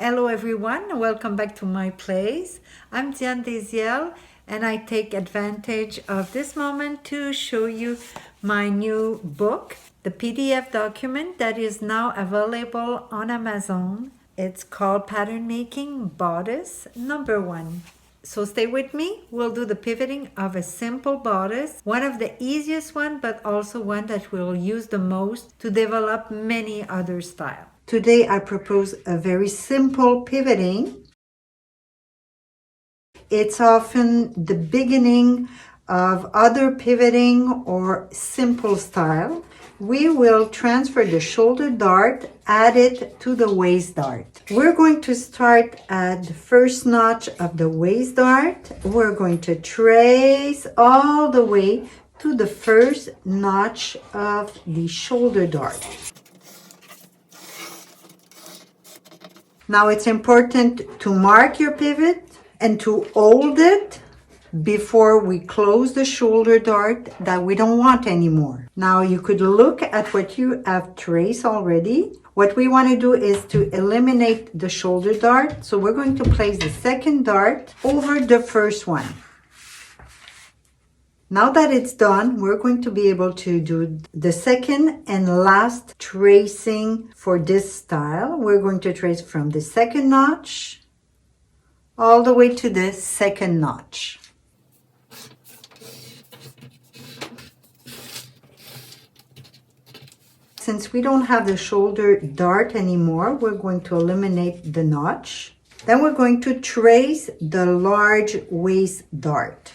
Hello everyone, welcome back to my place. I'm Diane Deziel and I take advantage of this moment to show you my new book, the PDF document that is now available on Amazon. It's called Pattern Making Bodice Number 1. So stay with me. We'll do the pivoting of a simple bodice, one of the easiest one, but also one that we'll use the most to develop many other styles. Today I propose a very simple pivoting. It's often the beginning of other pivoting or simple style. We will transfer the shoulder dart, add it to the waist dart. We're going to start at the first notch of the waist dart. We're going to trace all the way to the first notch of the shoulder dart. Now it's important to mark your pivot and to hold it before we close the shoulder dart that we don't want anymore. Now you could look at what you have traced already. What we want to do is to eliminate the shoulder dart. So we're going to place the second dart over the first one. Now that it's done, we're going to be able to do the second and last tracing for this style. We're going to trace from the second notch all the way to the second notch. Since we don't have the shoulder dart anymore, we're going to eliminate the notch. Then we're going to trace the large waist dart.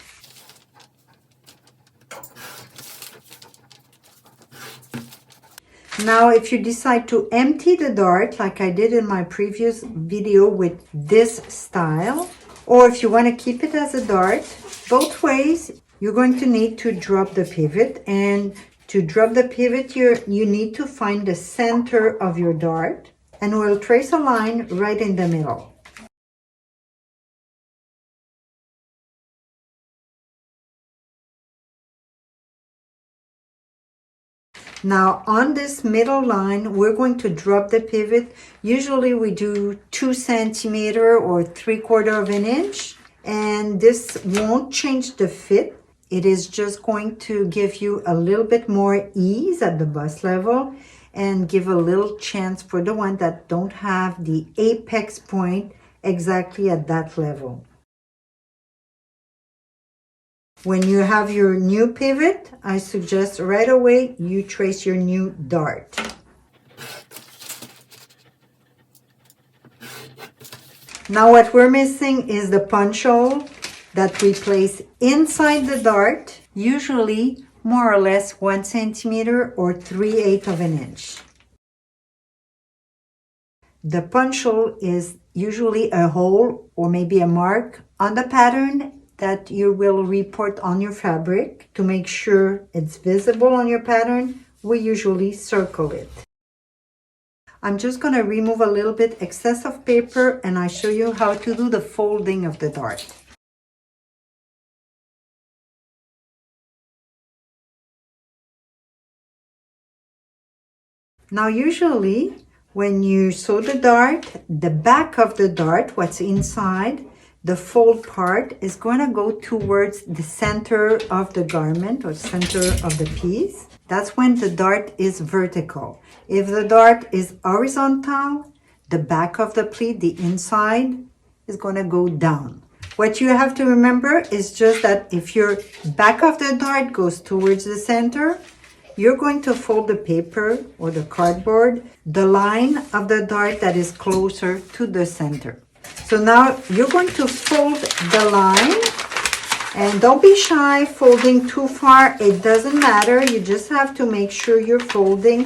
Now, if you decide to empty the dart, like I did in my previous video with this style, or if you want to keep it as a dart, both ways, you're going to need to drop the pivot. And to drop the pivot, you need to find the center of your dart, and we'll trace a line right in the middle. Now on this middle line, we're going to drop the pivot. Usually we do 2 centimeters or 3/4 of an inch, and this won't change the fit. It is just going to give you a little bit more ease at the bust level and give a little chance for the one that don't have the apex point exactly at that level. When you have your new pivot, I suggest right away you trace your new dart. Now what we're missing is the punch hole that we place inside the dart, usually more or less 1 centimeter or 3/8 of an inch. The punch hole is usually a hole or maybe a mark on the pattern that you will report on your fabric. To make sure it's visible on your pattern, we usually circle it. I'm just going to remove a little bit excess of paper and I show you how to do the folding of the dart. Now usually when you sew the dart, the back of the dart, what's inside, the fold part is going to go towards the center of the garment or center of the piece. That's when the dart is vertical. If the dart is horizontal, the back of the pleat, the inside, is going to go down. What you have to remember is just that if your back of the dart goes towards the center, you're going to fold the paper or the cardboard, the line of the dart that is closer to the center. So now you're going to fold the line, and don't be shy folding too far. It doesn't matter. You just have to make sure you're folding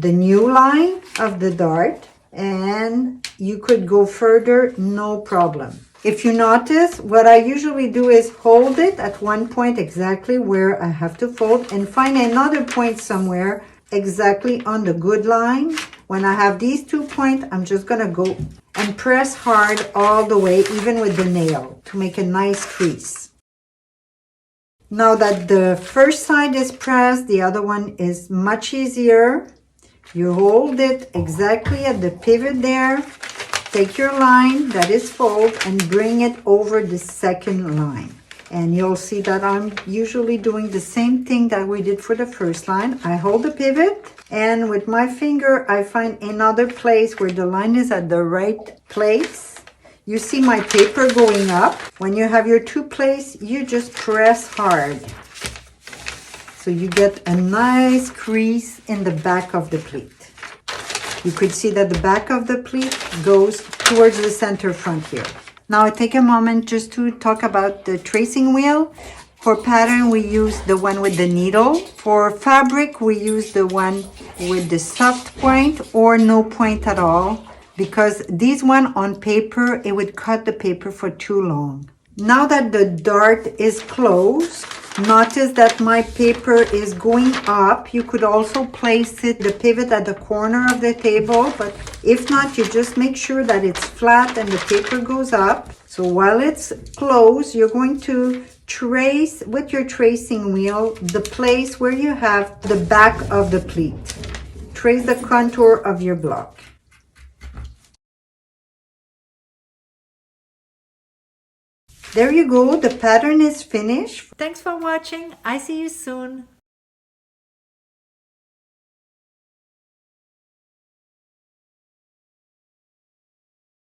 the new line of the dart, and you could go further, no problem. If you notice, what I usually do is hold it at one point exactly where I have to fold and find another point somewhere exactly on the good line. When I have these 2 points, I'm just going to go and press hard all the way, even with the nail, to make a nice crease. Now that the first side is pressed, the other one is much easier. You hold it exactly at the pivot there, take your line that is fold and bring it over the second line. And you'll see that I'm usually doing the same thing that we did for the first line. I hold the pivot, and with my finger, I find another place where the line is at the right place. You see my paper going up. When you have your two place, you just press hard. So you get a nice crease in the back of the pleat. You could see that the back of the pleat goes towards the center front here. Now I take a moment just to talk about the tracing wheel. For pattern, we use the one with the needle. For fabric, we use the one with the soft point or no point at all, because this one on paper, it would cut the paper for too long. Now that the dart is closed, notice that my paper is going up. You could also place it, the pivot at the corner of the table, but if not, you just make sure that it's flat and the paper goes up. So while it's closed, you're going to trace with your tracing wheel the place where you have the back of the pleat. Trace the contour of your block. There you go, the pattern is finished. Thanks for watching. I see you soon.